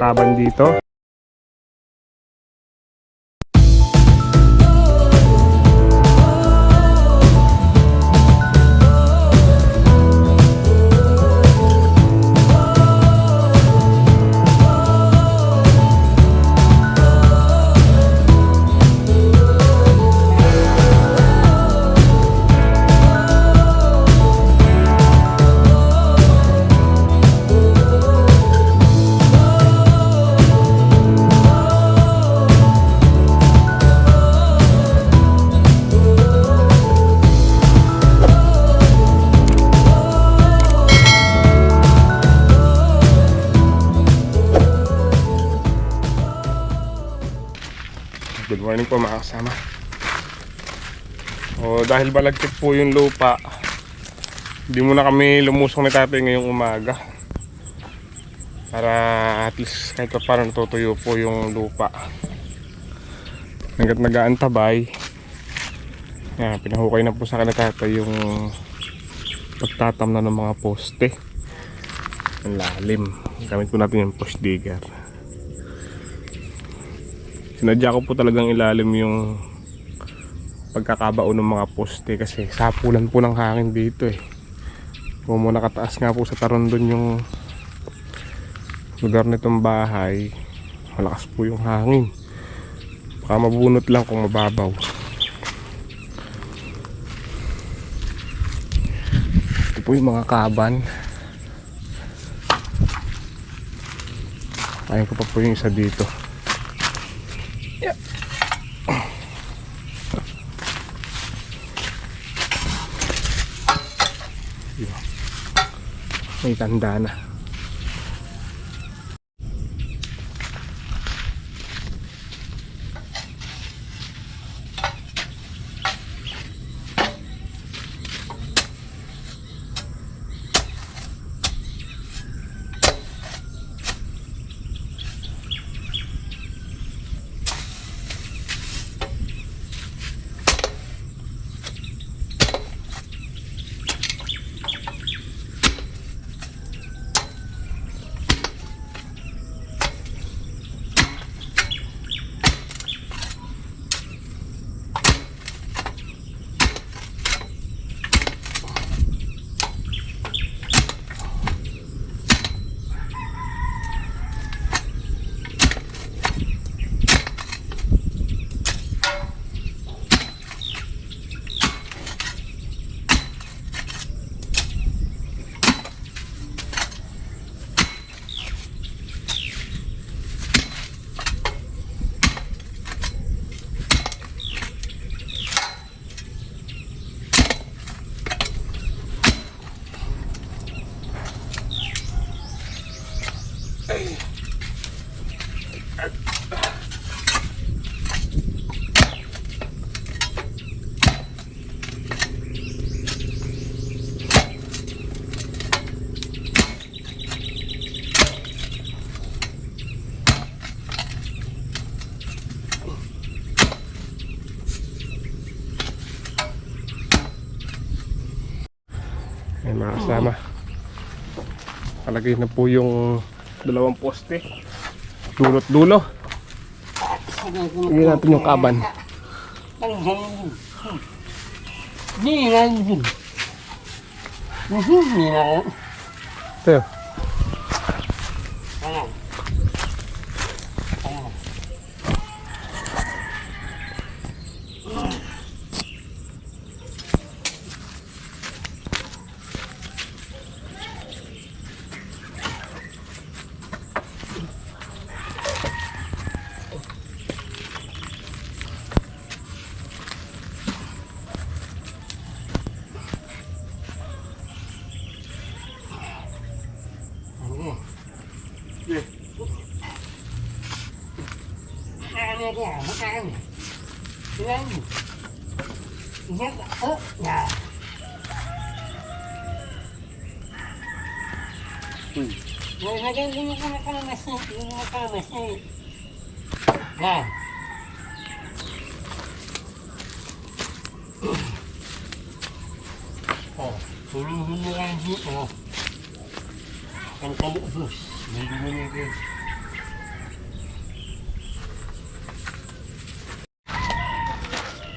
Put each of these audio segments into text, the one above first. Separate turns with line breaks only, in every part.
kaban dito. Good morning po mga kasama. Dahil balagkit po yung lupa, hindi muna kami lumusong ni tatay ngayong umaga para at least kahit pa parang natutuyo po yung lupa. Hanggat nag-aantabay, pinahukay na po sa kanila tatay yung pagtatamnan ng mga poste. Ang lalim. Gamit po natin yung push digger. Sinadya ko po talagang ilalim yung pagkakabao ng mga poste kasi sapulan po ng hangin dito eh. Kung mo nakataas nga po sa Tarondon yung lugar nitong bahay, malakas po yung hangin. Baka mabunot lang kung mababaw. Ito po yung mga kaban. Ayun ko pa po yung isa dito. May tanda na. Ayan mga kasama, palagay na po yung dalawang poste dulot dulo. Tingnan natin yung kaban. Ito.
Huli-huli lang dito. Ang kalubos. Hindi mo nito.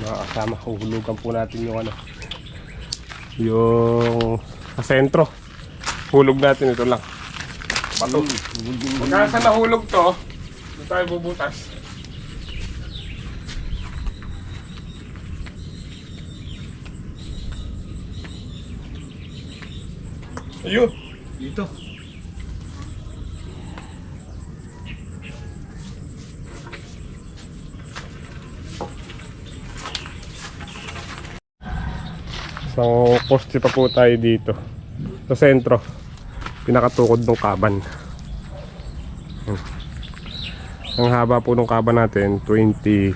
mga kasama. Huhulugan po natin yung ano, yung sa sentro. Hulog natin ito lang. Pato. Pagka sa nahulog to, doon tayo bubutas. Ayun.
Dito.
Isang poste pa po tayo dito sa sentro, pinakatukod ng kaban. Yun. Ang haba po ng kaban natin 24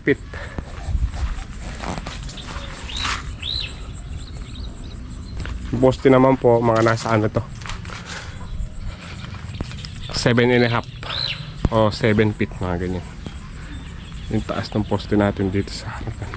feet. Yung poste naman po mga nasa ano to, 7.5 o 7 feet, mga ganyan. Yung taas ng poste natin dito sa harapan.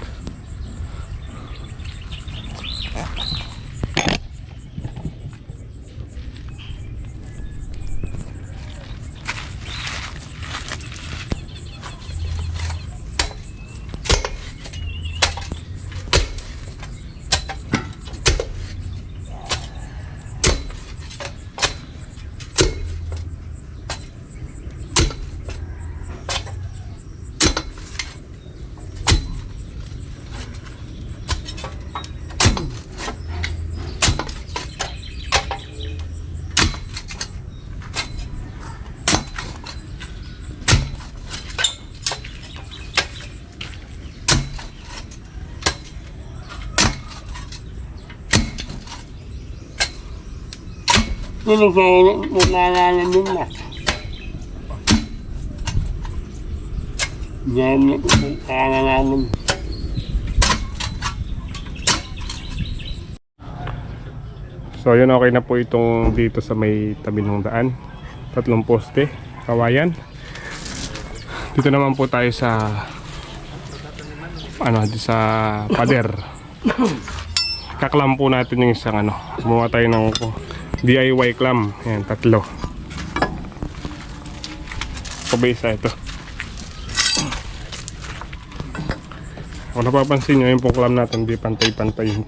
Nagkakaroon din na. Yan yung kaya namin.
So yun, okay na po itong dito sa may tabi ng daan. 3 poste, kawayan. Dito naman po tayo sa ano, sa pader. Kaklam po natin yung isang ano, gumawa tayo ng DIY clam. Ayan, 3. Kabisa ito. Kung napapansin nyo, yung pong clam natin hindi pantay-pantay yung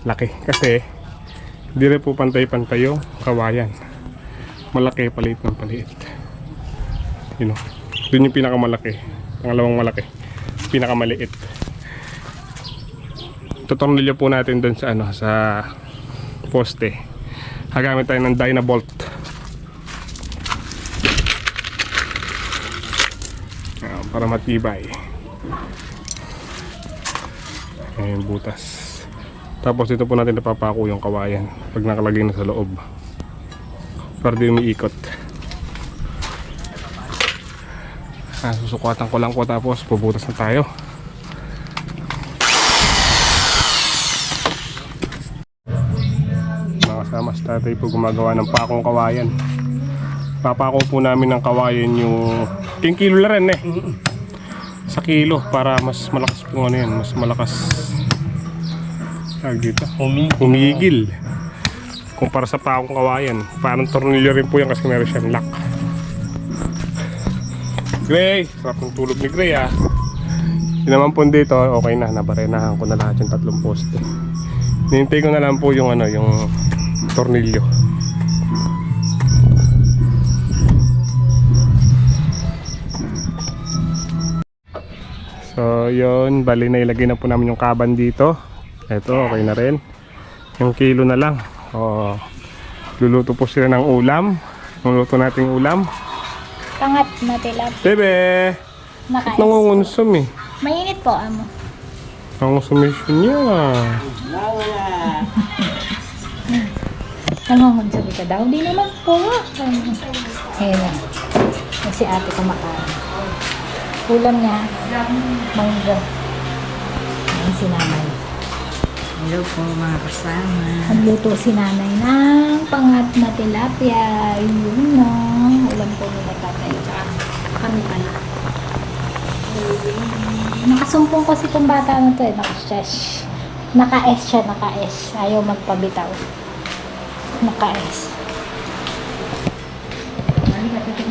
laki. Kasi hindi rin po pantay-pantay yung kawayan. Malaki, paliit ng paliit. Yun o. Dun yung pinakamalaki. Pangalawang malaki. Pinakamaliit. Tutornilyo po natin dun sa ano, sa poste. Gagamit tayo ng Dynabolt. Para matibay. Ayan, butas. Tapos dito po natin napapako yung kawayan pag nakalagay na sa loob, para di umiikot. Susukatan ko lang po, tapos pubutas na tayo. Kasama sa tatay po gumagawa ng pakong kawayan. Papako po namin ng kawayan yung kilo na rin sa kilo, para mas malakas po ano yan, mas malakas dito, humigil kumpara sa pakong kawayan. Parang tornilyo rin po yan kasi meron siyang lock. Gray, sarap ng tulog ni Gray ah. Yun naman po dito, okay na, nabarenahan ko na lahat yung 3 poste. Hinintay ko na lang po yung ano, yung tornilyo. So yun, bali na ilagay na po namin yung kaban dito. Eto, okay na rin. Yung kilo na lang. Luluto po sila ng ulam. Luluto nating ulam.
Pangat na tilap.
Bebe!
Naka-S.
Nangungunsum eh.
Mainit po, amo.
Nangunsumisyon niya.
Nangungunsabi ka daw. Di naman po. Ayun na. Si ate kumakain. Ulam niya, mangga. Ayun si nanay.
Hello po mga kasama.
Nagluto si nanay ng pangat na tilapia. Yun na. Ulam po nila tatay. Tsaka kami pala. Nakasumpong kasi itong bata na to eh. Naka-S siya, naka-S. Ayaw magpabitaw. Naka-S.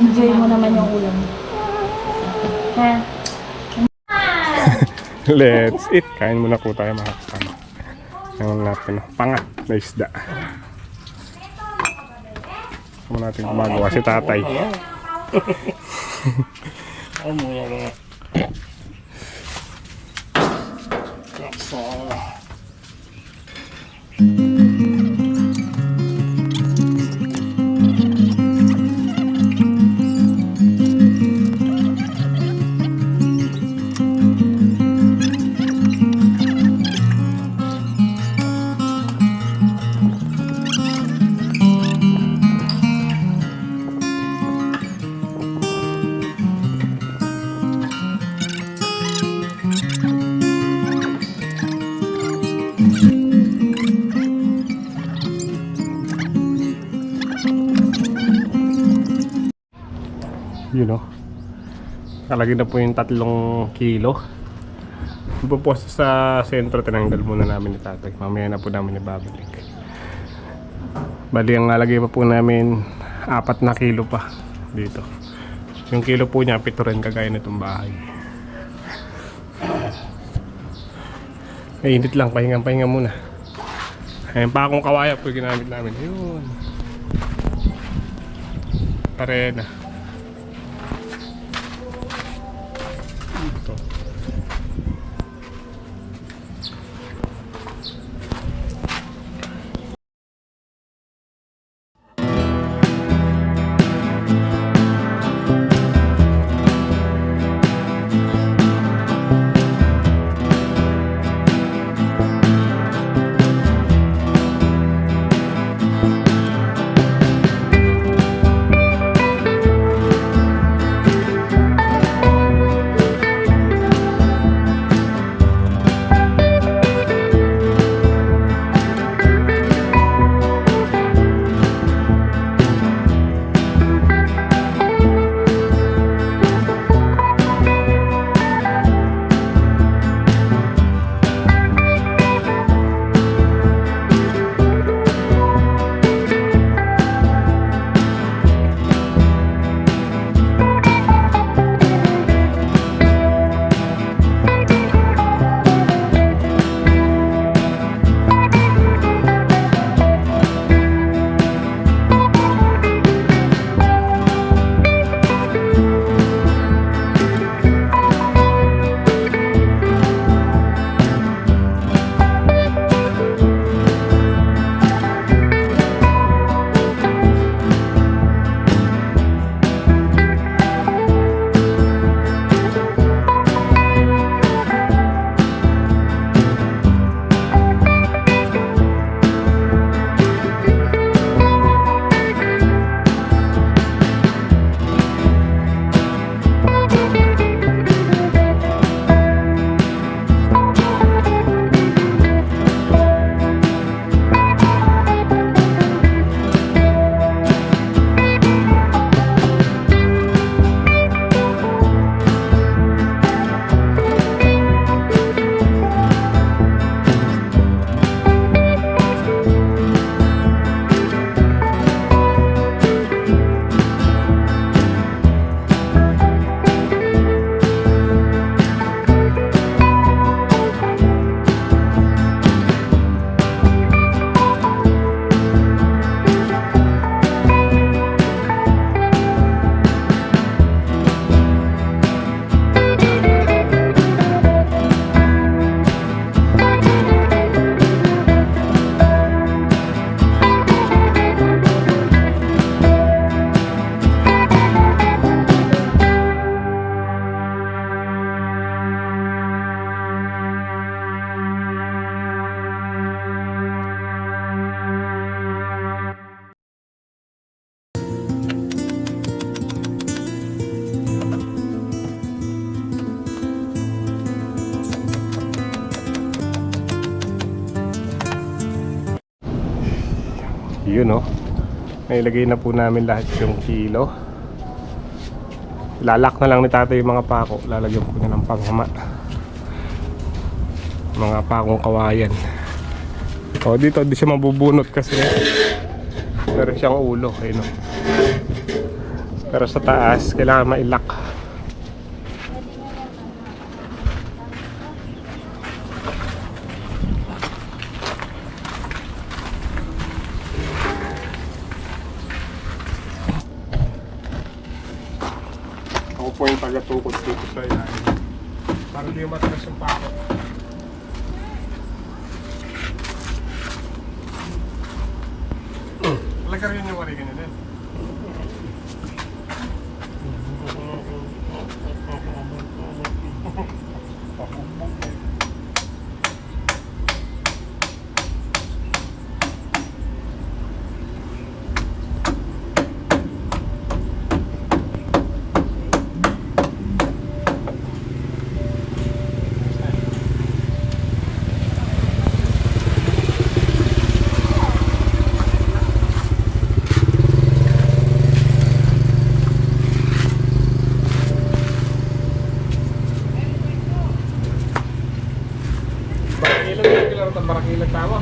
Enjoy mo naman yung ulam. Ha?
Let's eat. Kain muna po tayo mga kasama. Ngayon natin, pangat na isda. Ano natin gumagawa si tatay.
Ay, muna na.
Yun o. Kalagay na po yung 3 kilo. Yung po sa sentro, tinanggal muna namin ni tatay. Mamaya na po namin ibabalik. Bali, ang nalagay pa po namin 4 na kilo pa dito. Yung kilo po niya, 7 rin kagaya nitong bahay. Mainit lang, pahinga muna. Ayan pa akong kawaya po yung ginamit namin. Yun. Pare na. Ito. Yun o. Nailagay na po namin lahat yung kilo. Lalak na lang ni tatay yung mga pako. Lalagyan po niya ng panghama. Mga pakong kawayan. O dito di siya mabubunot kasi meron siyang ulo. Ayun o. Pero sa taas kailangan mailak. Ako po yung taga-tukod dito sa ilalim. Para di matalas yung pako. Talaga rin yung warigan nila. Barakilan tama.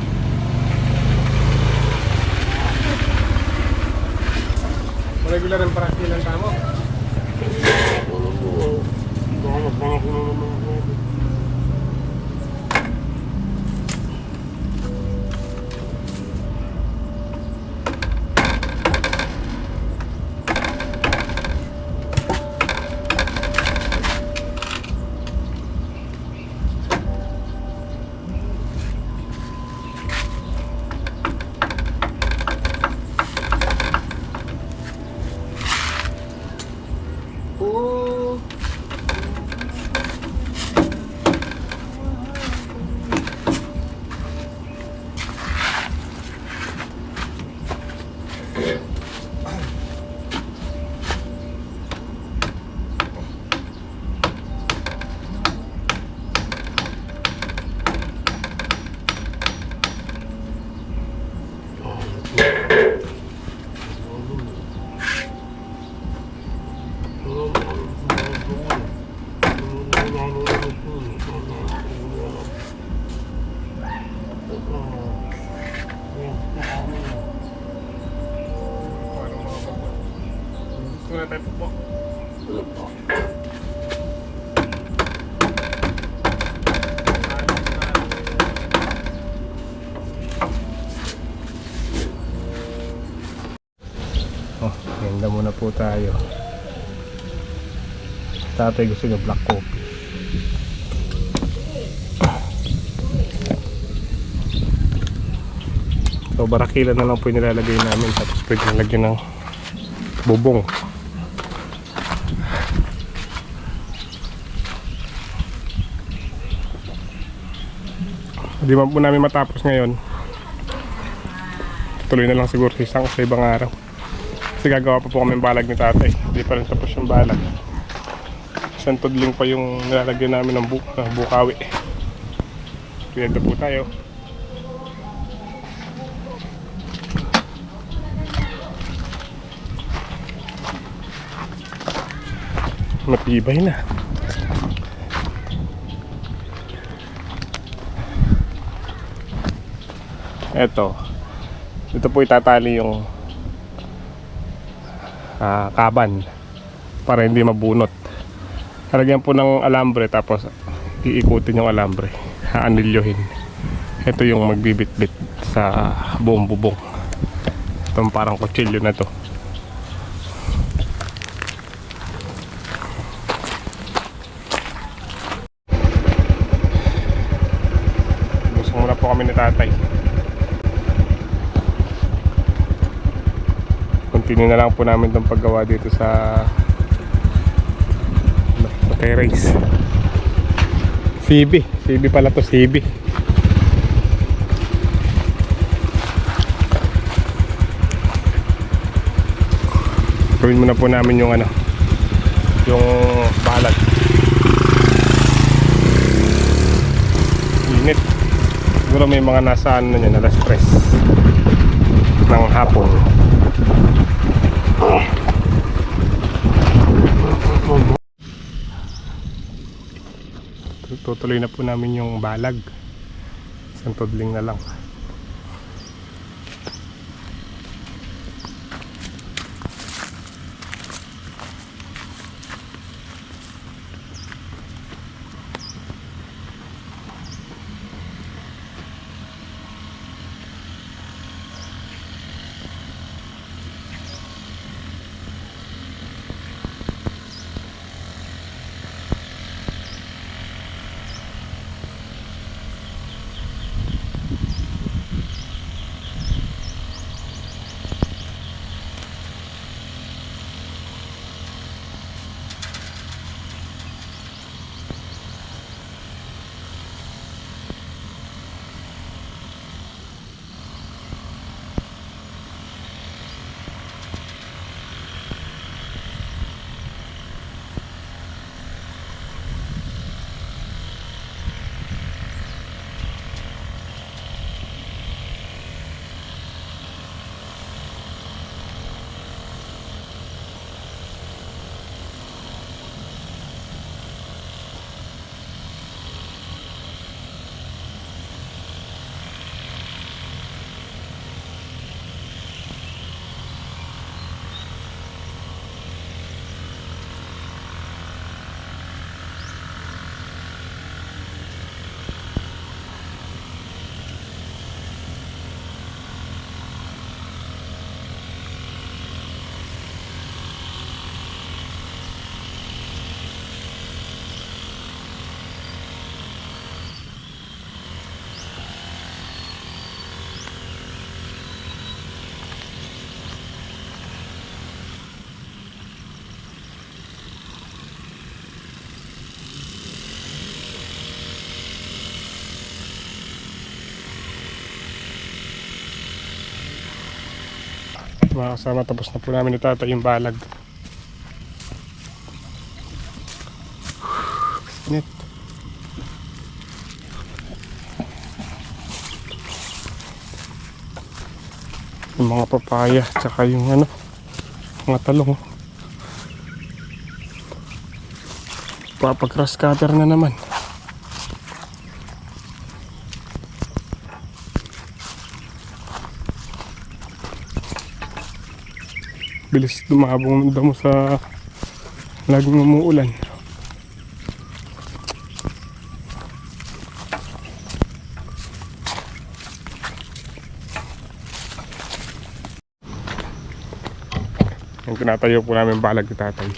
Regular ang barakilan tama. Wala tayo po. Ganda muna po tayo. Tatay gusto nyo black coffee. So barakilan na lang po yung nilalagay namin. Tapos pwede nalagyan ng bubong. Hindi man po namin matapos ngayon. Tuloy na lang siguro sa ibang araw. Kasi gagawa pa po kami ng balag ni tatay. Hindi pa rin tapos yung balag. Isang tudling pa yung nilalagyan namin ng bukawi. Pinagda po tayo. Matibay na. Ito po itatali yung kaban para hindi mabunot. Halagyan po ng alambre tapos iikutin yung alambre, aanilyohin. Ito yung magbibitbit sa buong bubong. Itong parang kutsilyo na to. Gusto muna po kami ni tatay. Continue na lang po namin itong paggawa dito sa terrace. CB pala to, CB. Gawin muna po namin yung yung balag. Init. Siguro may mga nasa alas 3 ng hapon. Tutuloy na po namin yung balag. Isang tudling na lang. Mga kasama, tapos na po namin itatay yung balag. Init. Yung mga papaya, tsaka yung ano, mga talong. Papag-grass cutter na naman. Bilis dumabong ng damo sa laging umuulan. Yung tinatayo po namin balag ni tatay.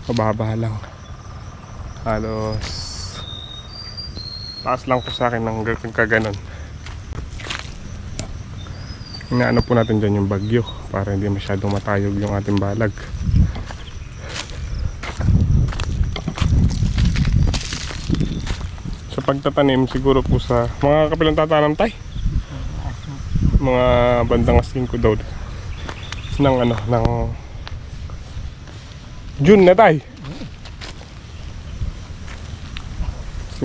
Mababa lang. Halos taas lang po sa akin ng kaganon. Inaano po natin dyan yung bagyo para hindi masyadong matayog yung ating balag. Sa pagtatanim siguro po sa mga kapilang tatanam tay? Mga bandang 5 daw ng ano, ng June na tay.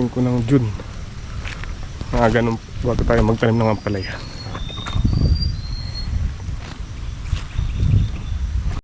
5 ng June. Mga ganun bago tayo magtanim ng ampalaya.